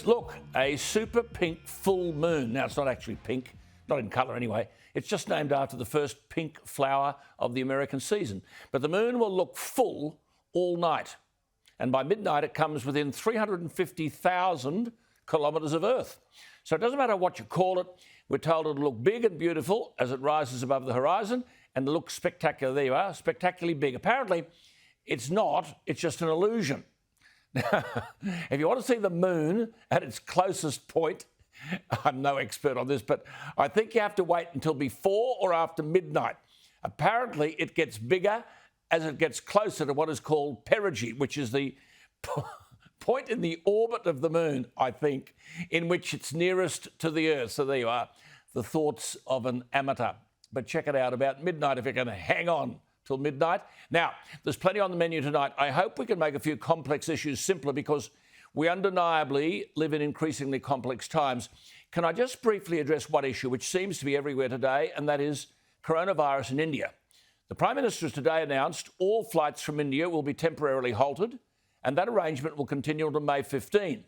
Look, a super pink full moon. Now, it's not actually pink, not in colour anyway. It's just named after the first pink flower of the American season. But the moon will look full all night. And by midnight, it comes within 350,000 kilometres of Earth. So it doesn't matter what you call it. We're told it'll look big and beautiful as it rises above the horizon, and it'll look spectacular. There you are, spectacularly big. Apparently, it's not. It's just an illusion. If you want to see the moon at its closest point, I'm no expert on this, but I think you have to wait until before or after midnight. Apparently, it gets bigger as it gets closer to what is called perigee, which is the point in the orbit of the moon, I think, in which it's nearest to the Earth. So there you are, the thoughts of an amateur. But check it out about midnight if you're going to hang on till midnight. Now, there's plenty on the menu tonight. I hope we can make a few complex issues simpler because we undeniably live in increasingly complex times. Can I just briefly address one issue which seems to be everywhere today, and that is coronavirus in India? The Prime Minister has today announced all flights from India will be temporarily halted, and that arrangement will continue until May 15.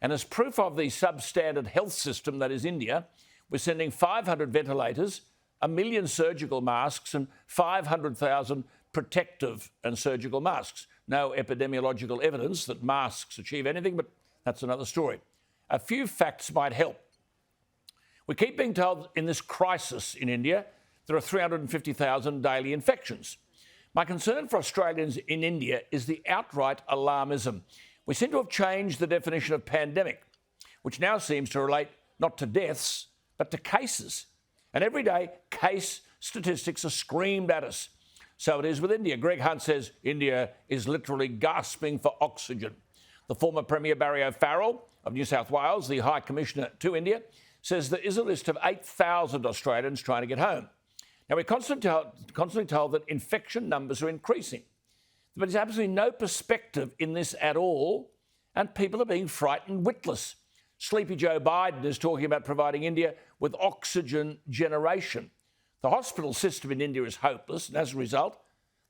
And as proof of the substandard health system that is India, we're sending 500 ventilators, 1 million surgical masks and 500,000 protective and surgical masks. No epidemiological evidence that masks achieve anything, but that's another story. A few facts might help. We keep being told in this crisis in India there are 350,000 daily infections. My concern for Australians in India is the outright alarmism. We seem to have changed the definition of pandemic, which now seems to relate not to deaths, but to cases. And every day, case statistics are screamed at us. So it is with India. Greg Hunt says India is literally gasping for oxygen. The former Premier Barry O'Farrell of New South Wales, the High Commissioner to India, says there is a list of 8,000 Australians trying to get home. Now, we're constantly told that infection numbers are increasing. But there's absolutely no perspective in this at all, and people are being frightened witless. Sleepy Joe Biden is talking about providing India with oxygen generation. The hospital system in India is hopeless, and as a result,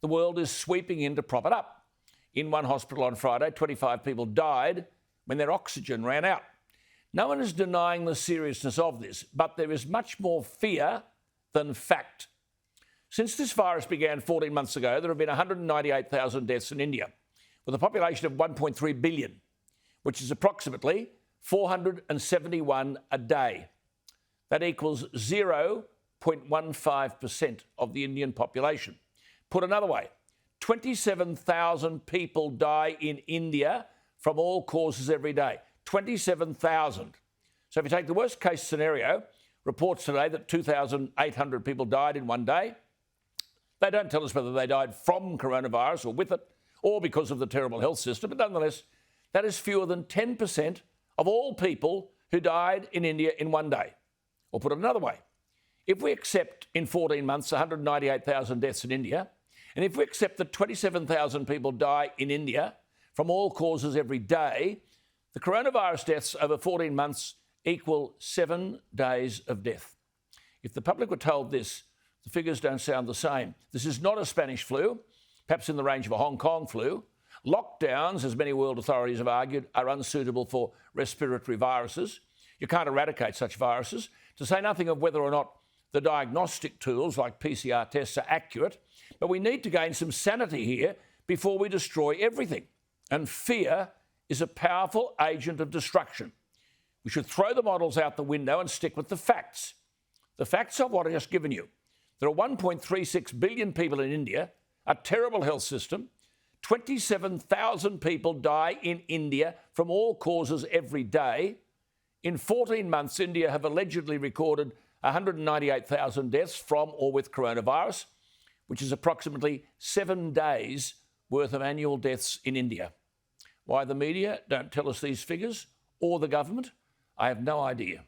the world is sweeping in to prop it up. In one hospital on Friday, 25 people died when their oxygen ran out. No one is denying the seriousness of this, but there is much more fear than fact. Since this virus began 14 months ago, there have been 198,000 deaths in India, with a population of 1.3 billion, which is approximately 471 a day. That equals 0.15% of the Indian population. Put another way, 27,000 people die in India from all causes every day. 27,000. So if you take the worst case scenario, reports today that 2,800 people died in one day. They don't tell us whether they died from coronavirus or with it, or because of the terrible health system, but nonetheless, that is fewer than 10% of all people who died in India in one day. Or put it another way, if we accept in 14 months 198,000 deaths in India, and if we accept that 27,000 people die in India from all causes every day, the coronavirus deaths over 14 months equal 7 days of death. If the public were told this, the figures don't sound the same. This is not a Spanish flu, perhaps in the range of a Hong Kong flu. Lockdowns, as many world authorities have argued, are unsuitable for respiratory viruses. You can't eradicate such viruses, to say nothing of whether or not the diagnostic tools like PCR tests are accurate. But we need to gain some sanity here before we destroy everything. And fear is a powerful agent of destruction. We should throw the models out the window and stick with the facts. The facts are what I've just given you. There are 1.36 billion people in India, a terrible health system. 27,000 people die in India from all causes every day. In 14 months, India have allegedly recorded 198,000 deaths from or with coronavirus, which is approximately 7 days worth of annual deaths in India. Why the media don't tell us these figures, or the government, I have no idea.